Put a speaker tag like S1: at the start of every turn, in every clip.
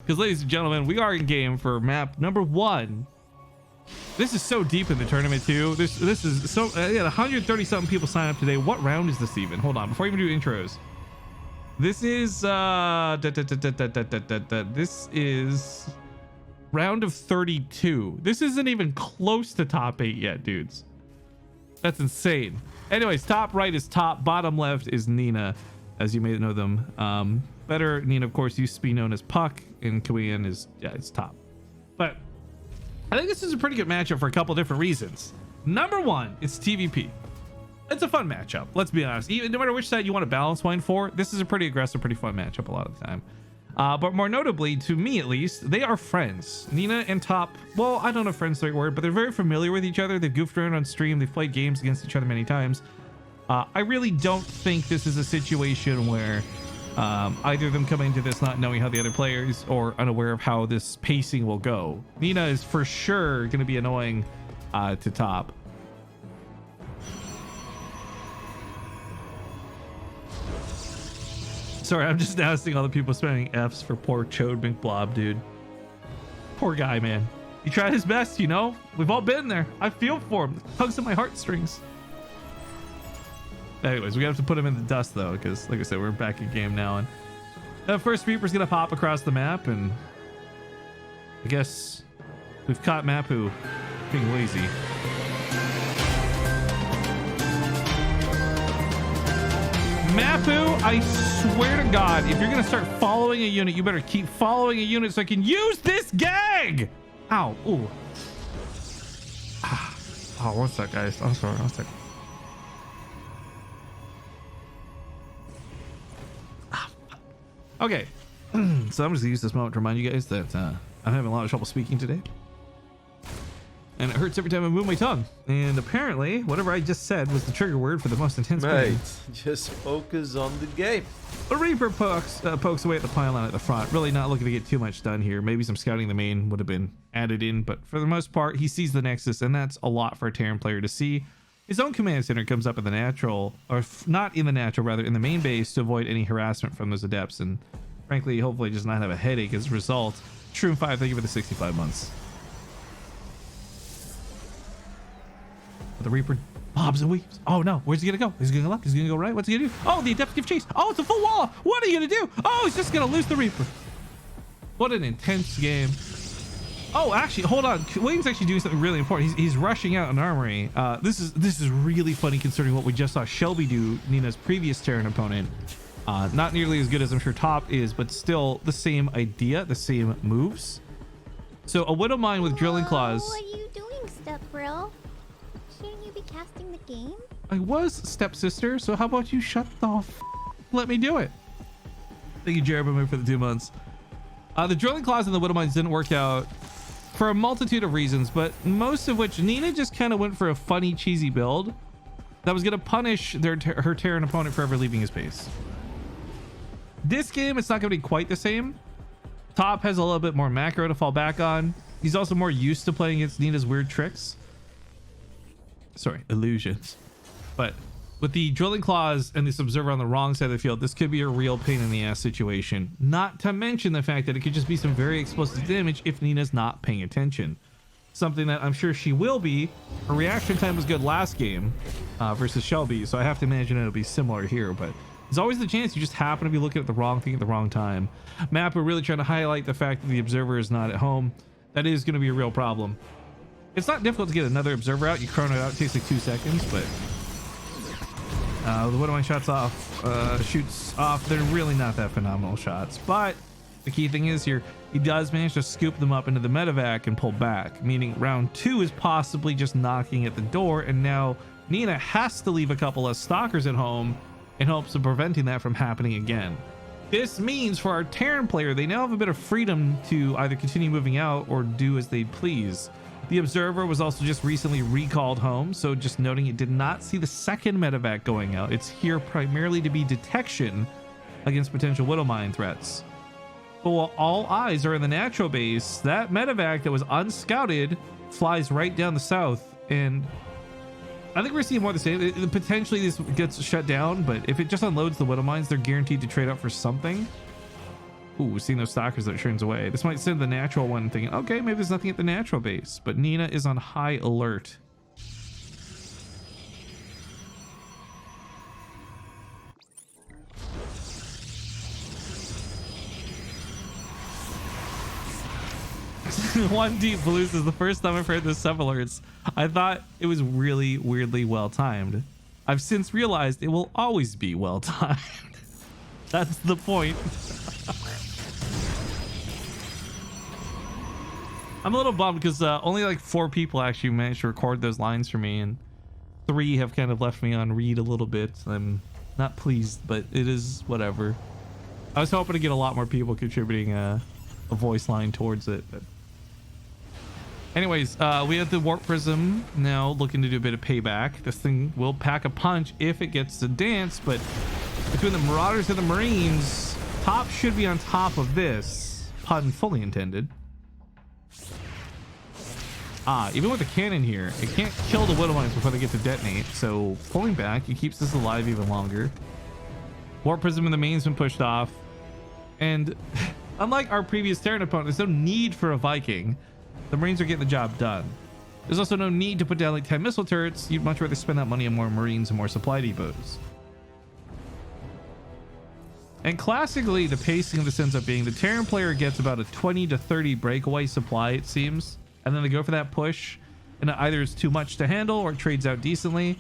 S1: Because, ladies and gentlemen, we are in game for map number 1. This is so deep in the tournament too. This is so yeah, 130 something people sign up today. What round is this even? Hold on, before I even do intros. This is this is round of 32. This isn't even close to top 8 yet, dudes. That's insane. Anyways, top right is Top, bottom left is Nina, as you may know them. Better Nina, of course, used to be known as Puck, and Kiwian is, yeah, it's Top. But I think this is a pretty good matchup for a couple different reasons. Number one, it's TVP. It's a fun matchup, let's be honest. Even no matter which side you want to balance wine for, this is a pretty aggressive, pretty fun matchup a lot of the time. But more notably, to me at least, they are friends. Nina and Top, well, I don't know if friends is the right word, but they're very familiar with each other. They've goofed around on stream. They've played games against each other many times. I really don't think this is a situation where either of them coming into this not knowing how the other players or unaware of how this pacing will go. Nina is for sure going to be annoying to Top. Sorry, I'm just now seeing all the people spamming Fs for poor Chode McBlob, dude. Poor guy, man. He tried his best, you know? We've all been there. I feel for him. Tugs at my heartstrings. Anyways, we have to put him in the dust, though, because, like I said, we're back in game now. And the first Reaper's going to pop across the map, and I guess we've caught Mapu being lazy. Mapu, I swear to God, if you're going to start following a unit, you better keep following a unit so I can use this gag. Ow. Ooh. Oh, one sec, guys. I'm sorry. One sec. Okay. So I'm just going to use this moment to remind you guys that I'm having a lot of trouble speaking today. And it hurts every time I move my tongue. And apparently, whatever I just said was the trigger word for the most intense pain.
S2: Mate, just focus on the game.
S1: The Reaper pokes away at the pylon at the front. Really not looking to get too much done here. Maybe some scouting the main would have been added in. But for the most part, he sees the Nexus, and that's a lot for a Terran player to see. His own command center comes up in the natural, or not in the natural, rather in the main base to avoid any harassment from those adepts. And frankly, hopefully just not have a headache as a result. Shroom 5, thank you for the 65 months. The Reaper bobs and weaves. Oh no, where's he gonna go? Is he gonna go left? Is he gonna go right? What's he gonna do? Oh, the adepts give chase. Oh, it's a full wall. What are you gonna do? Oh, he's just gonna lose the Reaper. What an intense game. Oh, actually, hold on. Wayne's actually doing something really important. He's rushing out an armory. This is really funny considering what we just saw Shelby do, Nina's previous Terran opponent. Not nearly as good as I'm sure Top is, but still the same idea, the same moves. So a Widow Mine with drilling claws.
S3: What are you doing, Step Bro? Shouldn't you be casting the game?
S1: I was, stepsister, so how about you shut the f let me do it. Thank you, Jeremy, for the 2 months. The drilling claws and the Widow Mines didn't work out for a multitude of reasons, but most of which Nina just kind of went for a funny, cheesy build that was going to punish her Terran opponent for ever leaving his base. This game, it's not going to be quite the same. Top has a little bit more macro to fall back on. He's also more used to playing against Nina's weird tricks. Sorry, illusions. But with the drilling claws and this observer on the wrong side of the field, this could be a real pain in the ass situation. Not to mention the fact that it could just be some very explosive damage if Nina's not paying attention. Something that I'm sure she will be. Her reaction time was good last game versus Shelby, so I have to imagine it'll be similar here, but there's always the chance you just happen to be looking at the wrong thing at the wrong time. Map, we're really trying to highlight the fact that the observer is not at home. That is going to be a real problem. It's not difficult to get another observer out. You chrono it out, it takes like 2 seconds, but the Widow Mine shots off, shoots off. They're really not that phenomenal shots, but the key thing is here, he does manage to scoop them up into the medevac and pull back, meaning round 2 is possibly just knocking at the door, and now Nina has to leave a couple of stalkers at home in hopes of preventing that from happening again. This means for our Terran player, they now have a bit of freedom to either continue moving out or do as they please. The observer was also just recently recalled home, so just noting it did not see the second medevac going out. It's here primarily to be detection against potential Widow Mine threats. But while all eyes are in the natural base, that medevac that was unscouted flies right down the south, and I think we're seeing more of the same. Potentially this gets shut down, but if it just unloads the Widow Mines, they're guaranteed to trade up for something. Ooh, seeing those stalkers that turns away. This might send the natural one thinking, okay, maybe there's nothing at the natural base. But Nina is on high alert. One deep blues is the first time I've heard this sub alerts. I thought it was really weirdly well timed. I've since realized it will always be well timed. That's the point. I'm a little bummed because only like 4 people actually managed to record those lines for me, and 3 have kind of left me on read a little bit. I'm not pleased, but it is whatever. I was hoping to get a lot more people contributing a voice line towards it, but anyways, we have the warp prism now looking to do a bit of payback. This thing will pack a punch if it gets to dance, but between the Marauders and the Marines, top should be on top of this, pun fully intended. Even with the cannon here, it can't kill the Widow Mines before they get to detonate, so pulling back, it keeps this alive even longer. Warp prism in the main's been pushed off, and unlike our previous Terran opponent, there's no need for a Viking. The Marines are getting the job done. There's also no need to put down like 10 missile turrets. You'd much rather spend that money on more Marines and more supply depots. And classically, the pacing of this ends up being the Terran player gets about a 20 to 30 breakaway supply, it seems. And then they go for that push, and either it's too much to handle or it trades out decently.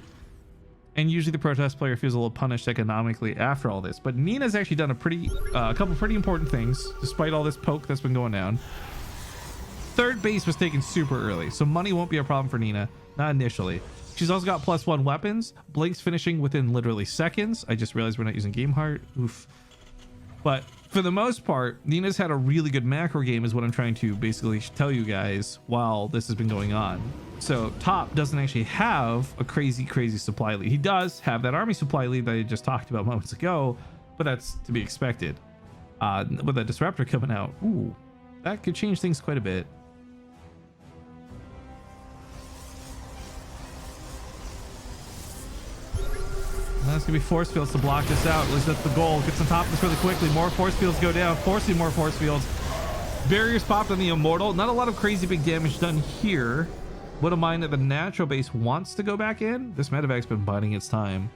S1: And usually the protest player feels a little punished economically after all this. But Nina's actually done a couple pretty important things, despite all this poke that's been going down. Third base was taken super early, so money won't be a problem for Nina, not initially. She's also got +1 weapons, blinks finishing within literally seconds. I just realized we're not using game heart. Oof. But for the most part, Nina's had a really good macro game is what I'm trying to basically tell you guys while this has been going on. So top doesn't actually have a crazy supply lead. He does have that army supply lead that I just talked about moments ago, but that's to be expected. With that disruptor coming out, ooh, that could change things quite a bit. That's gonna be force fields to block this out. At least that's the goal. Gets on top of this really quickly. More force fields go down, forcing more force fields. Barriers popped on the Immortal. Not a lot of crazy big damage done here. Wouldn't mind that the natural base wants to go back in. This medevac's been biding its time,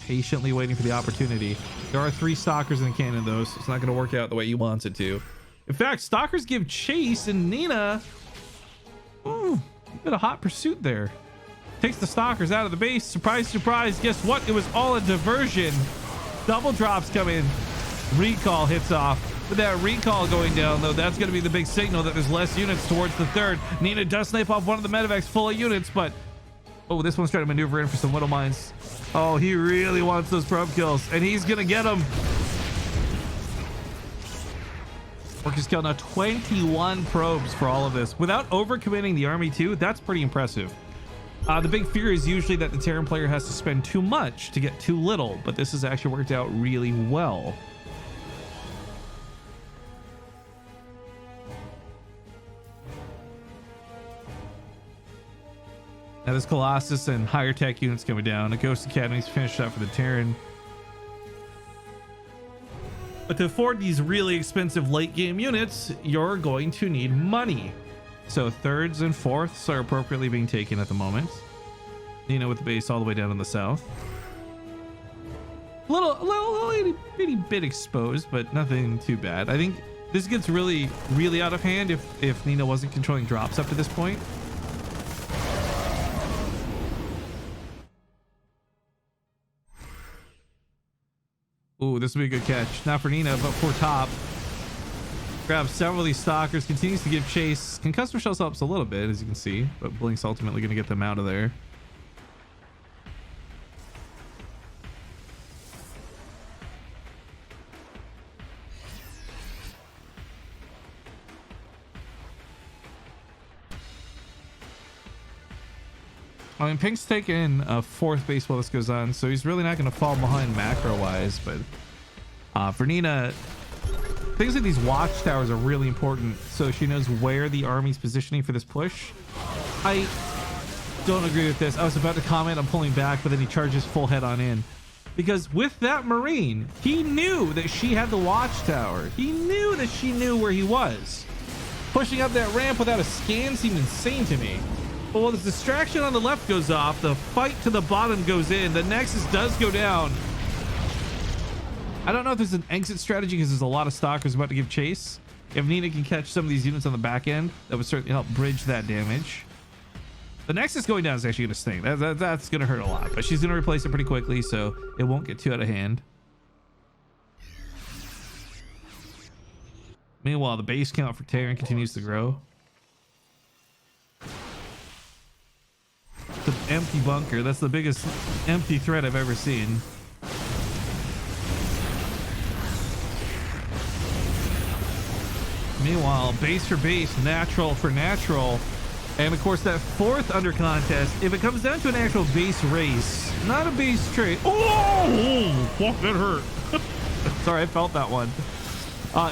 S1: patiently waiting for the opportunity. There are 3 stalkers in the cannon though, so it's not gonna work out the way he wants it to. In fact, stalkers give chase, and Nina, ooh, a bit of hot pursuit there. Takes the stalkers out of the base. Surprise, surprise. Guess what? It was all a diversion. Double drops come in. Recall hits off. With that recall going down, though, that's going to be the big signal that there's less units towards the third. Nina does snipe off one of the medevacs full of units, but oh, this one's trying to maneuver in for some Widow Mines. Oh, he really wants those probe kills, and he's going to get them. Workers kill now 21 probes for all of this. Without overcommitting the army too, that's pretty impressive. The big fear is usually that the Terran player has to spend too much to get too little, but this has actually worked out really well. Now this Colossus and higher tech units coming down. The Ghost Academy's finished up for the Terran. But to afford these really expensive late game units, you're going to need money. So thirds and fourths are appropriately being taken at the moment. Nina with the base all the way down in the south. A little bitty bit exposed, but nothing too bad. I think this gets really out of hand if Nina wasn't controlling drops up to this point. Ooh, this will be a good catch. Not for Nina, but for top. Grabs several of these stalkers, continues to give chase. Concussor shells helps a little bit, as you can see, but Blink's ultimately going to get them out of there. I mean, Pink's taking a 4th base while this goes on, so he's really not going to fall behind macro-wise, but for Nina, things like these watchtowers are really important, so she knows where the army's positioning for this push. I don't agree with this. I was about to comment on pulling back, but then he charges full head on in. Because with that Marine, he knew that she had the watchtower. He knew that she knew where he was. Pushing up that ramp without a scan seemed insane to me. But while the distraction on the left goes off, the fight to the bottom goes in. The Nexus does go down. I don't know if there's an exit strategy because there's a lot of stalkers about to give chase. If Nina can catch some of these units on the back end, that would certainly help bridge that damage. The Nexus going down is actually going to sting. That's going to hurt a lot, but she's going to replace it pretty quickly, so it won't get too out of hand. Meanwhile, the base count for Terran continues to grow. It's an empty bunker. That's the biggest empty threat I've ever seen. Meanwhile, base for base, natural for natural. And of course, that fourth under contest, if it comes down to an actual base race, not a base trade. Oh, fuck, that hurt. Sorry, I felt that one.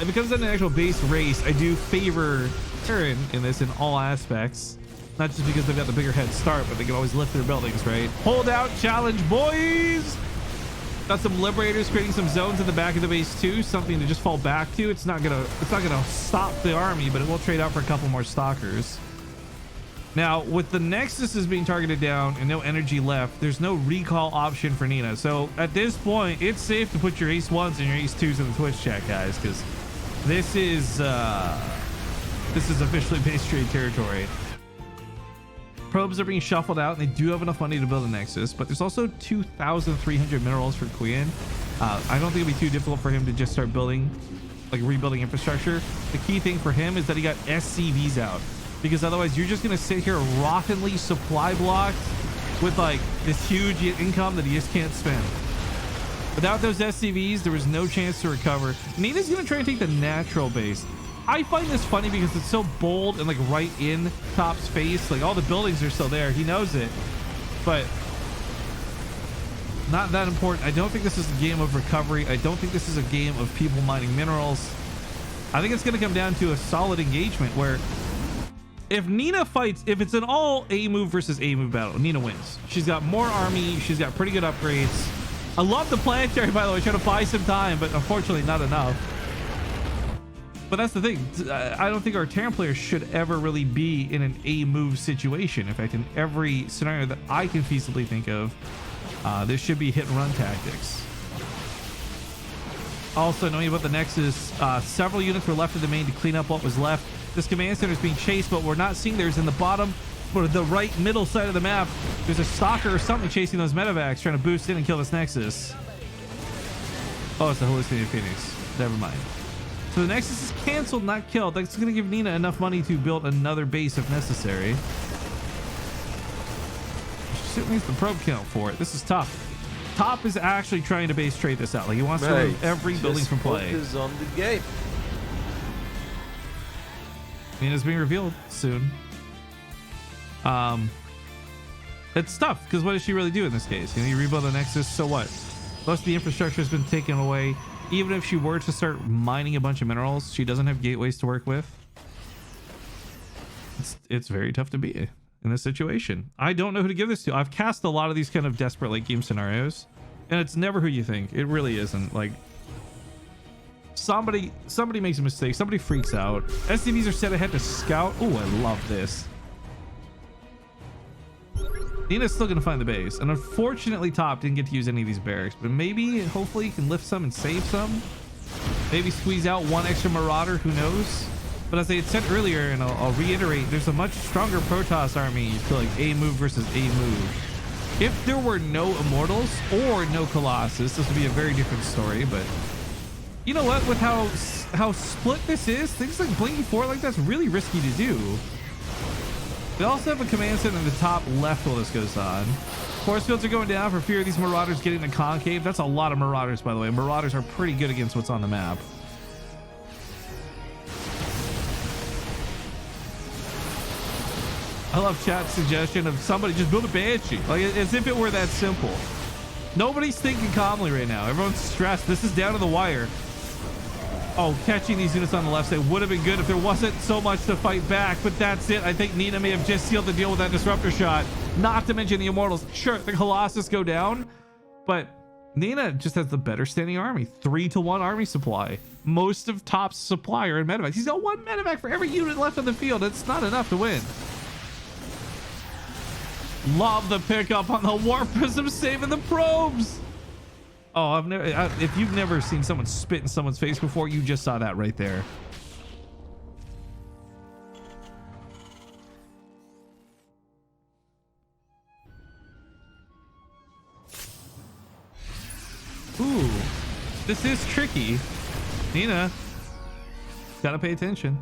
S1: If it comes down to an actual base race, I do favor Terran in this in all aspects. Not just because they've got the bigger head start, but they can always lift their buildings, right? Hold out challenge, boys. Got some liberators creating some zones in the back of the base too, something to just fall back to. It's not gonna stop the army, but it will trade out for a couple more stalkers. Now, with the Nexus being targeted down and no energy left, there's no recall option for Nina. So at this point, it's safe to put your ace ones and your ace twos in the Twitch chat, guys, because this is officially base trade territory. Probes are being shuffled out, and they do have enough money to build a Nexus, but there's also 2,300 minerals for Kiwian. I don't think it'll be too difficult for him to just start building, like rebuilding infrastructure. The key thing for him is that he got SCVs out, because otherwise you're just going to sit here rottenly supply blocked with like this huge income that he just can't spend. Without those SCVs, there was no chance to recover. Nina's going to try and take the natural base. I find this funny because it's so bold and like right in Top's face. Like all the buildings are still there. He knows it, but not that important. I don't think this is a game of recovery. I don't think this is a game of people mining minerals. I think it's going to come down to a solid engagement where if Nina fights, if it's an all A move versus A move battle, Nina wins. She's got more army. She's got pretty good upgrades. I love the planetary, by the way, trying to buy some time, but unfortunately not enough. But that's the thing. I don't think our Terran players should ever really be in an A move situation. In fact, in every scenario that I can feasibly think of, this should be hit and run tactics. Also, knowing about the Nexus, several units were left in the main to clean up what was left. This command center is being chased, but we're not seeing theirs in the bottom or the right middle side of the map. There's a stalker or something chasing those medevacs, trying to boost in and kill this Nexus. Oh, it's the hallucinated Phoenix. Never mind. So the Nexus is canceled, not killed. That's going to give Nina enough money to build another base if necessary. She certainly needs the probe count for it. This is tough. Top is actually trying to base trade this out. Like he wants to remove every building from play.
S2: Focus on the game.
S1: Nina's being revealed soon. It's tough because what does she really do in this case? You know, you rebuild the Nexus, so what? Most of the infrastructure has been taken away. Even if she were to start mining a bunch of minerals, she doesn't have gateways to work with. It's very tough to be in this situation. I don't know who to give this to. I've cast a lot of these kind of desperate late game scenarios, and it's never who you think. It really isn't. Like somebody makes a mistake. Somebody freaks out. SCVs are set ahead to scout. Oh, I love this. Nina's still gonna find the base, and unfortunately Top didn't get to use any of these barracks, but maybe hopefully he can lift some and save some, maybe squeeze out one extra marauder, who knows. But as I had said earlier, and I'll reiterate, there's a much stronger Protoss army to like A move versus A move. If there were no Immortals or no Colossus, this would be a very different story. But you know what, with how split this is, things like blinking forward like that's really risky to do. We also have a command center in the top left while this goes on. Force fields are going down for fear of these Marauders getting the concave. That's a lot of Marauders, by the way. Marauders are pretty good against what's on the map. I love chat's suggestion of somebody just build a Banshee. Like, as if it were that simple. Nobody's thinking calmly right now. Everyone's stressed. This is down to the wire. Oh, catching these units on the left side would have been good if there wasn't so much to fight back, but that's it. I think Nina may have just sealed the deal with that disruptor shot. Not to mention the Immortals. Sure, the Colossus go down, but Nina just has the better standing army. 3-to-1 army supply. Most of Top's supply are in medevacs. He's got 1 medevac for every unit left on the field. It's not enough to win. Love the pickup on the Warp Prism, saving the probes. Oh, if you've never seen someone spit in someone's face before, you just saw that right there. Ooh, this is tricky. Nina, gotta pay attention.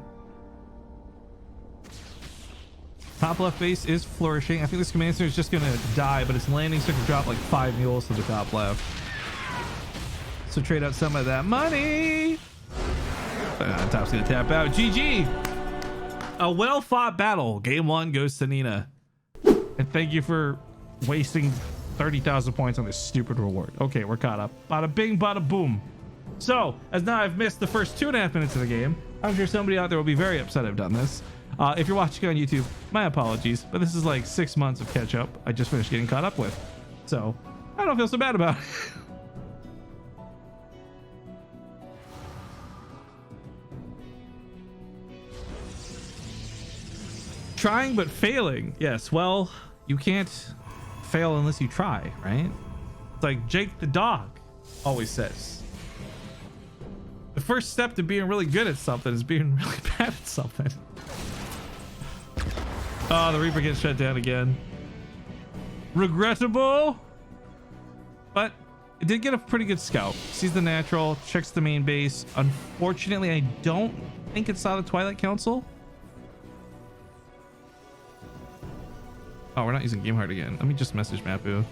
S1: Top left base is flourishing. I think this command center is just gonna die, but its landing strip will drop like 5 mules to the top left. So trade out some of that money. Top's gonna tap out. GG. A well-fought battle. Game 1 goes to Nina. And thank you for wasting 30,000 points on this stupid reward. Okay, we're caught up. Bada bing, bada boom. So, as now I've missed the first 2.5 minutes of the game, I'm sure somebody out there will be very upset I've done this. If you're watching on YouTube, my apologies, but this is like 6 months of catch up I just finished getting caught up with. So, I don't feel so bad about it. Trying but failing. Yes, well, you can't fail unless you try, right? It's like Jake the dog always says. The first step to being really good at something is being really bad at something. Oh, the Reaper gets shut down again. Regrettable. But it did get a pretty good scout. Sees the natural, checks the main base. Unfortunately, I don't think it saw the Twilight Council. Oh, we're not using Game Heart again. Let me just message Mapu.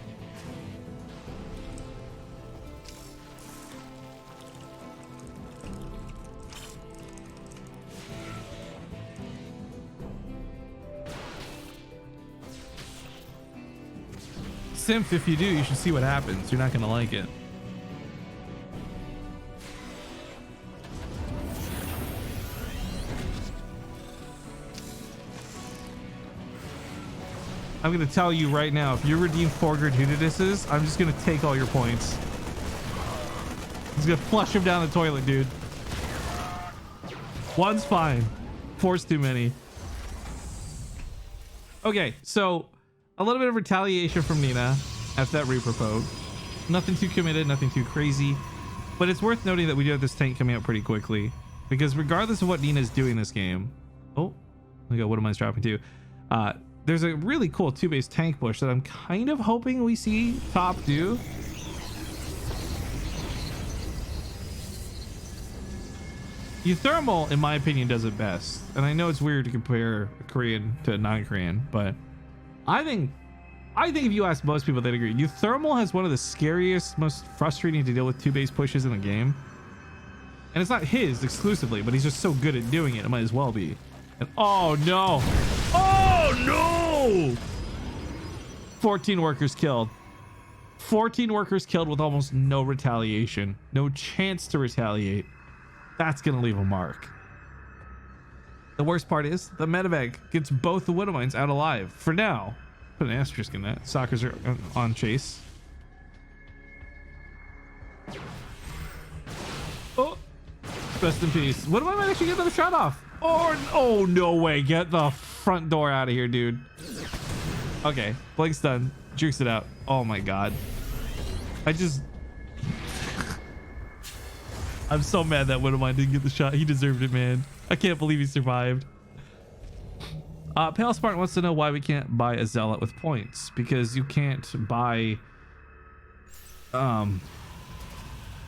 S1: Simp, if you do, you should see what happens. You're not gonna like it. I'm gonna tell you right now, if you redeem 4 gratuitouses, I'm just gonna take all your points. I'm just gonna flush them down the toilet, dude. 1's fine. 4's too many. Okay, so a little bit of retaliation from Nina after that Reaper poke. Nothing too committed, nothing too crazy. But it's worth noting that we do have this tank coming out pretty quickly. Because regardless of what Nina's doing this game... Oh, we got what am I dropping to? There's a really cool 2-base tank push that I'm kind of hoping we see Top do. Euthermal, in my opinion, does it best. And I know it's weird to compare a Korean to a non-Korean, but I think if you ask most people, they'd agree. Euthermal has one of the scariest, most frustrating to deal with 2-base pushes in the game. And it's not his exclusively, but he's just so good at doing it, it might as well be. And oh no! Oh no! 14 workers killed. 14 workers killed with almost no retaliation. No chance to retaliate. That's gonna leave a mark. The worst part is the medevac gets both the Widowmines out alive for now. Put an asterisk in that. Stalkers are on chase. Oh, rest in peace. Widowmine might actually get another shot off. Oh no way! Get the front door out of here, dude. Okay, Blake's done. Jukes it out. Oh my god. I'm so mad that Widowmine didn't get the shot. He deserved it, man. I can't believe he survived. Pale Spartan wants to know why we can't buy a Zealot with points. Because you can't buy...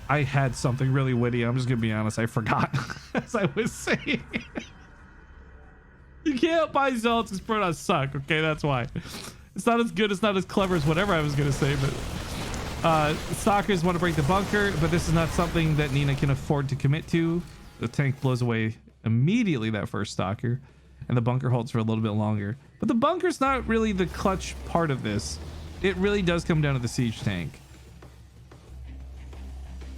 S1: I had something really witty. I'm just gonna be honest. I forgot as I was saying. You can't buy Zealots because Protoss suck. Okay, that's why. It's not as good. It's not as clever as whatever I was gonna say. But Stalkers want to break the bunker, but this is not something that Nina can afford to commit to. The tank blows away immediately that first Stalker, and the bunker holds for a little bit longer. But the bunker's not really the clutch part of this. It really does come down to the siege tank.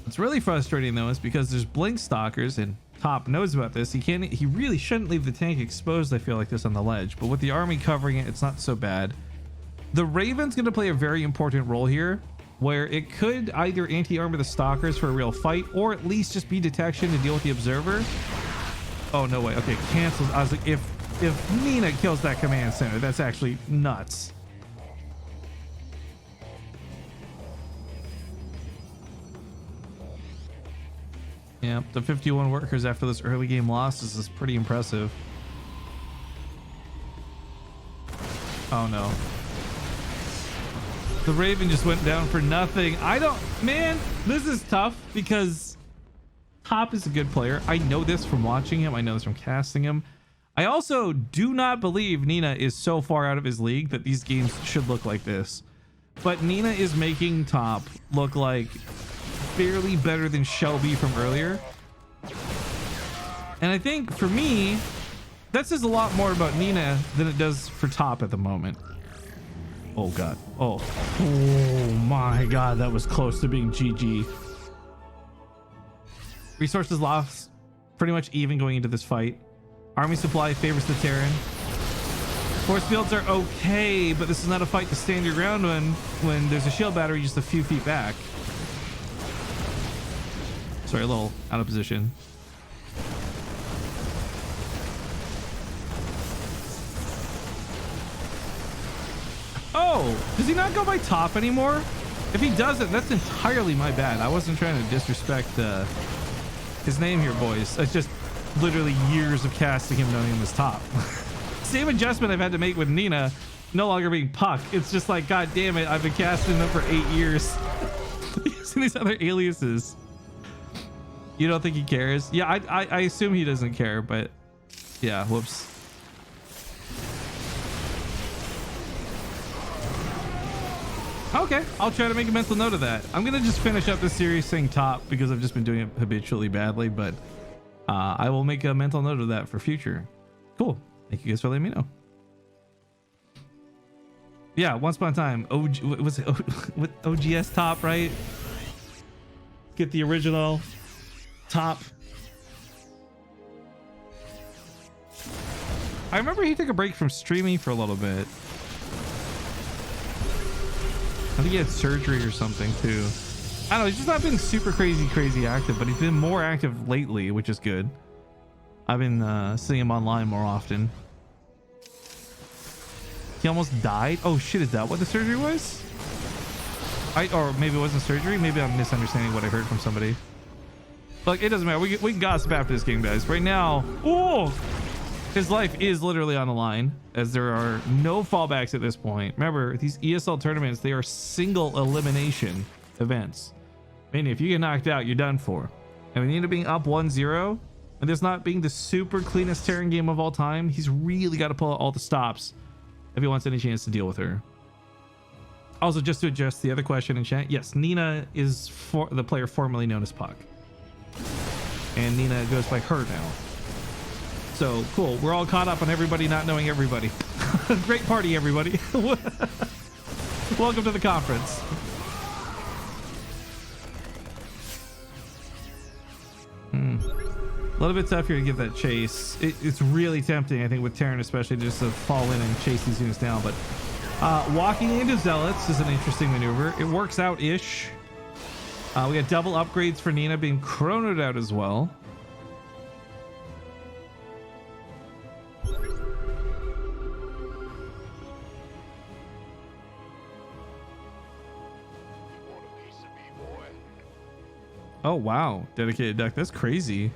S1: What's really frustrating though is because there's blink stalkers and Top knows about this. He really shouldn't leave the tank exposed, I feel like, this on the ledge, but with the army covering it, it's not so bad. The Raven's going to play a very important role here where it could either anti-armor the stalkers for a real fight, or at least just be detection to deal with the observer. Oh, no way. Okay, canceled. I was like, if Nina kills that command center, that's actually nuts. Yeah, the 51 workers after this early game loss is pretty impressive. Oh no. The Raven just went down for nothing. Man, this is tough because Top is a good player. I know this from watching him. I know this from casting him. I also do not believe Nina is so far out of his league that these games should look like this. But Nina is making Top look like barely better than Shelby from earlier. And I think for me, that says a lot more about Nina than it does for Top at the moment. Oh god. Oh my god, that was close to being GG. Resources lost pretty much even going into this fight. Army supply favors the Terran. Force fields are okay, but this is not a fight to stand your ground when there's a shield battery just a few feet back. Sorry, a little out of position. Oh, does he not go by Top anymore? If he doesn't, that's entirely my bad. I wasn't trying to disrespect his name here, boys. It's just literally years of casting him knowing him as Top. Same adjustment I've had to make with Nina no longer being Puck. It's just like, god damn it, I've been casting them for 8 years using these other aliases. You don't think he cares? Yeah, I assume he doesn't care, but yeah, whoops. Okay, I'll try to make a mental note of that. I'm gonna just finish up this series saying Top because I've just been doing it habitually badly, but I will make a mental note of that for future. Cool. Thank you guys for letting me know. Yeah, once upon a time, was it OGS Top, right? Get the original Top. I remember he took a break from streaming for a little bit. I think he had surgery or something too. I don't know, he's just not been super crazy active, but he's been more active lately, which is good. I've been seeing him online more often. He almost died. Oh shit, is that what the surgery was? Or maybe it wasn't surgery. Maybe I'm misunderstanding what I heard from somebody. Like, it doesn't matter. We can gossip after this game, guys. Right now, oh, his life is literally on the line, as there are no fallbacks at this point. Remember, these ESL tournaments, they are single elimination events. Meaning, if you get knocked out, you're done for. And we need to being up 1-0, and this not being the super cleanest Terran game of all time, he's really got to pull out all the stops if he wants any chance to deal with her. Also, just to address the other question in chat, yes, Nina is the player formerly known as Puck. And Nina goes by her now. So, cool. We're all caught up on everybody not knowing everybody. Great party, everybody. Welcome to the conference. A little bit tough here to give that chase. It's really tempting, I think, with Terran especially, just to fall in and chase these units down. But walking into Zealots is an interesting maneuver. It works out-ish. We got double upgrades for Nina being chronoed out as well. Oh wow, dedicated deck. That's crazy.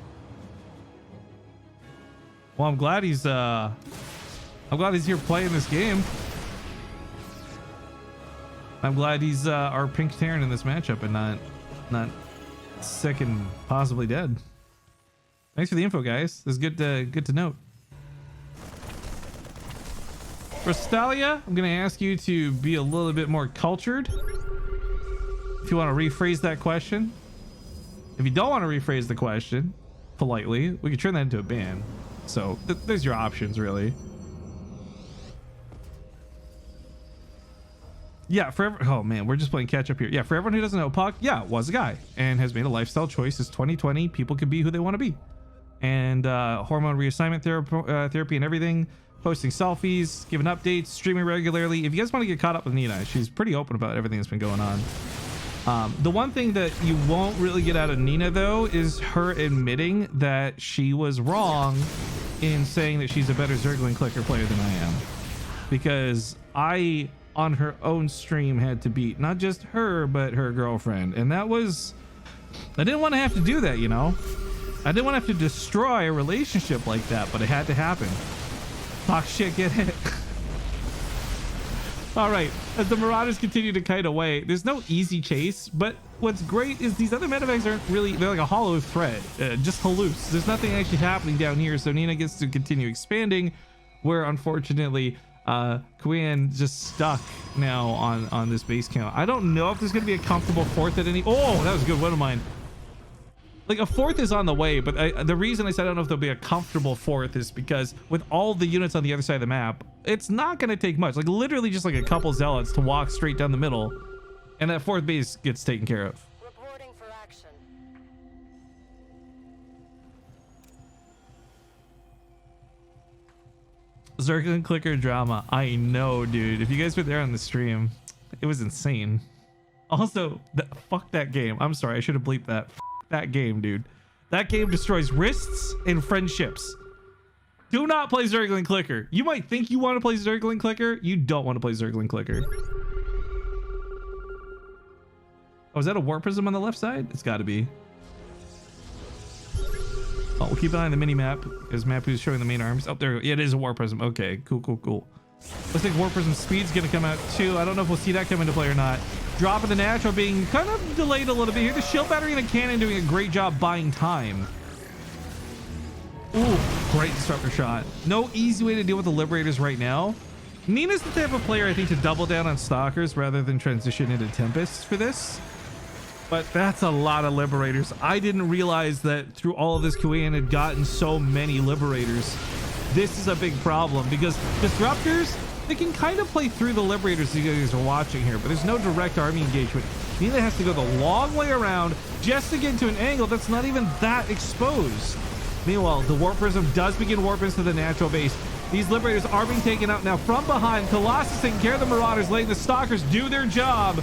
S1: Well, I'm glad he's here playing this game. I'm glad he's our pink Terran in this matchup and not sick and possibly dead. Thanks for the info, guys. This is good to note. For Stalia, I'm gonna ask you to be a little bit more cultured. If you want to rephrase that question. If you don't want to rephrase the question politely, we can turn that into a ban. So there's your options, really. Yeah, oh man, we're just playing catch up here. Yeah, for everyone who doesn't know, Puck, yeah, was a guy and has made a lifestyle choice. It's 2020. People can be who they want to be. And hormone reassignment therapy and everything. Posting selfies, giving updates, streaming regularly. If you guys want to get caught up with Nina, she's pretty open about everything that's been going on. The one thing that you won't really get out of Nina, though, is her admitting that she was wrong in saying that she's a better Zergling clicker player than I am. Because I, on her own stream, had to beat not just her, but her girlfriend. And that was... I didn't want to have to do that, you know? I didn't want to have to destroy a relationship like that, but it had to happen. Talk shit, get hit. All right, as the Marauders continue to kite away, there's no easy chase, but what's great is these other medevacs aren't really, they're like a hollow thread, just halluce. There's nothing actually happening down here, so Nina gets to continue expanding, where unfortunately, Kiwian just stuck now on this base count. I don't know if there's going to be a comfortable fourth at any... Oh, that was a good one of mine. Like, a fourth is on the way, but the reason I said I don't know if there'll be a comfortable fourth is because with all the units on the other side of the map, it's not going to take much. Like, literally just like a couple zealots to walk straight down the middle, and that fourth base gets taken care of.
S4: Reporting for action.
S1: Zergling clicker drama. I know, dude. If you guys were there on the stream, it was insane. Also, fuck that game. I'm sorry. I should have bleeped that. That game, dude. That game destroys wrists and friendships. Do not play Zergling clicker. You might think you want to play Zergling clicker. You don't want to play Zergling clicker. Oh, is that a Warp Prism on the left side? It's got to be. Oh, we'll keep an eye on the mini map because Mapu's showing the main arms. Oh, there. Yeah, it is a Warp Prism. Okay, cool. Looks like Warp Prism speed's gonna come out too. I don't know if we'll see that come into play or not. Dropping the natural being kind of delayed a little bit here. The shield battery and the cannon doing a great job buying time. Ooh, great disruptor shot. No easy way to deal with the Liberators right now. Nina's the type of player I think to double down on Stalkers rather than transition into Tempests for this. But that's a lot of Liberators. I didn't realize that through all of this, Kiwian had gotten so many Liberators. This is a big problem because Disruptors, they can kind of play through the Liberators you guys are watching here, but there's no direct army engagement. Nina has to go the long way around just to get into an angle that's not even that exposed. Meanwhile, the Warp Prism does begin warp into the natural base. These Liberators are being taken out now from behind. Colossus taking care of the Marauders, letting the Stalkers do their job.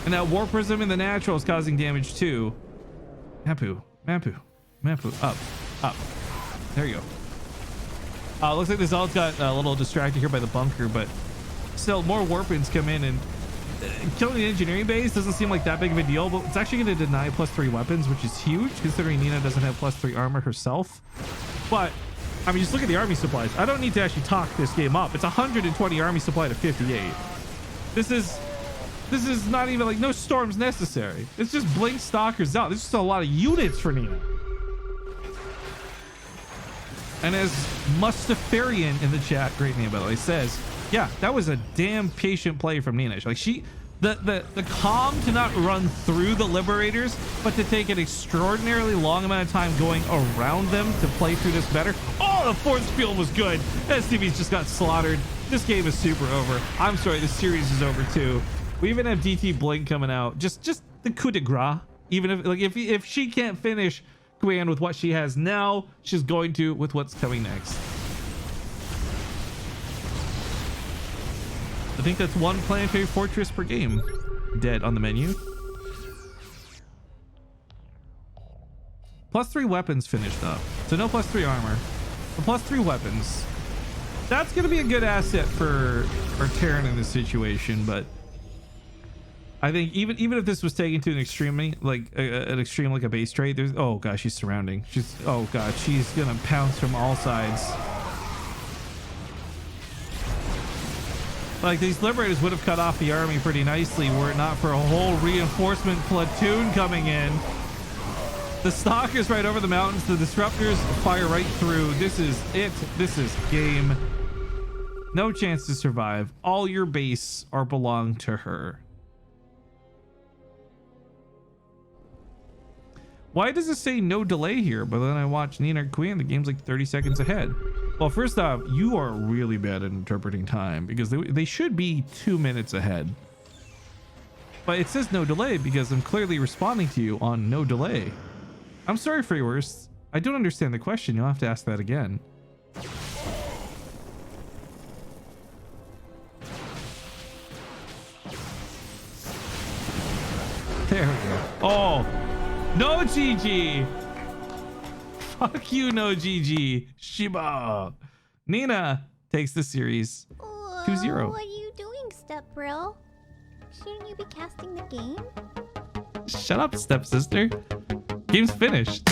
S1: And that Warp Prism in the natural is causing damage too. Mapu, up. There you go. Looks like the Zealot's got a little distracted here by the bunker, but still more Warpins come in, and killing the engineering base doesn't seem like that big of a deal, but it's actually going to deny +3 weapons, which is huge considering Nina doesn't have +3 armor herself. But I mean, just look at the army supplies. I don't need to actually talk this game up. It's 120 army supply to 58. This is not even like no storms necessary. It's just blink Stalkers out. This is just a lot of units for Nina. And as Mustafarian in the chat, great name by the way, says, yeah, that was a damn patient play from Nina. Like the calm to not run through the Liberators, but to take an extraordinarily long amount of time going around them to play through this better. Oh, the fourth field was good. STV's just got slaughtered. This game is super over. I'm sorry, this series is over too. We even have DT Blink coming out. Just the coup de grace. Even if she can't finish Kiwian with what she has now, she's going to with what's coming next. I think that's one planetary fortress per game dead on the menu. +3 weapons finished up, so no +3 armor, but +3 weapons. That's going to be a good asset for Terran in this situation, but I think even if this was taken to an extremely like an extreme like a base trade, there's oh gosh, she's surrounding. She's gonna pounce from all sides. Like these Liberators would have cut off the army pretty nicely were it not for a whole reinforcement platoon coming in. The Stalkers right over the mountains, the Disruptors fire right through. This is it. This is game. No chance to survive. All your base are belong to her. Why does it say no delay here? But then I watch Nina or Kiwian, the game's like 30 seconds ahead. Well, first off, you are really bad at interpreting time because they should be 2 minutes ahead. But it says no delay because I'm clearly responding to you on no delay. I'm sorry, Freeworst. I don't understand the question. You'll have to ask that again. No GG. Fuck you, no GG. Shiba. Nina takes the series 2-0.
S3: What are you doing, Step Brill? Shouldn't you be casting the game?
S1: Shut up, stepsister. Game's finished.